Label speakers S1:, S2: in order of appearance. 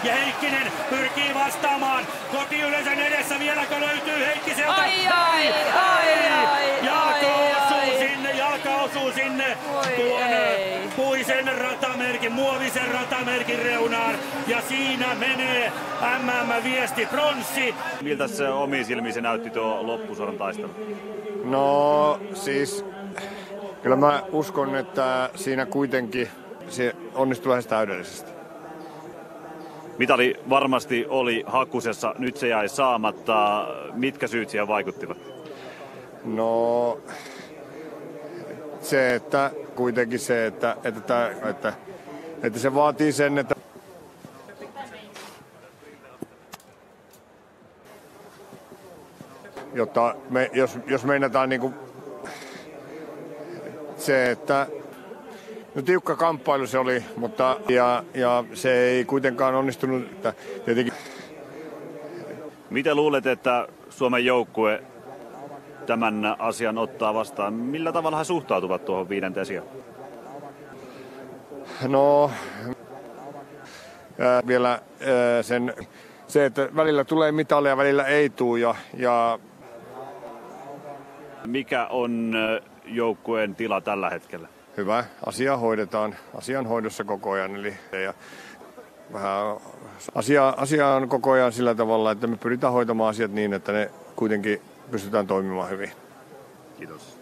S1: Ja Heikkinen pyrkii vastaamaan. Kotiyleisön edessä vieläkö löytyy Heikkiseltä? Jalka osuu sinne tuon puisen ratamerkin, muovisen ratamerkin reunaan. Ja siinä menee MM-viesti pronssi.
S2: Miltä se omiin silmiin se näytti tuo loppusuoran taistelu?
S3: No siis, kyllä mä uskon, että siinä kuitenkin se onnistui lähes täydellisesti.
S2: Mitali varmasti oli hakusessa, nyt se jäi saamatta. Mitkä syyt siihen vaikuttivat?
S3: No se, että kuitenkin se, että se vaatii sen, että jotta jos meinataan niinku se, että no tiukka kamppailu se oli, mutta ja se ei kuitenkaan onnistunut, että tietenkin.
S2: Miten luulet, että Suomen joukkue tämän asian ottaa vastaan? Millä tavalla he suhtautuvat tuohon 5. sijaan?
S3: No vielä se, että välillä tulee mitalia, välillä ei tule ja
S2: mikä on joukkueen tila tällä hetkellä?
S3: Hyvä. Asia hoidetaan. Asian hoidossa koko ajan. Eli, ja vähän asia on koko ajan sillä tavalla, että me pyritään hoitamaan asiat niin, että ne kuitenkin pystytään toimimaan hyvin.
S2: Kiitos.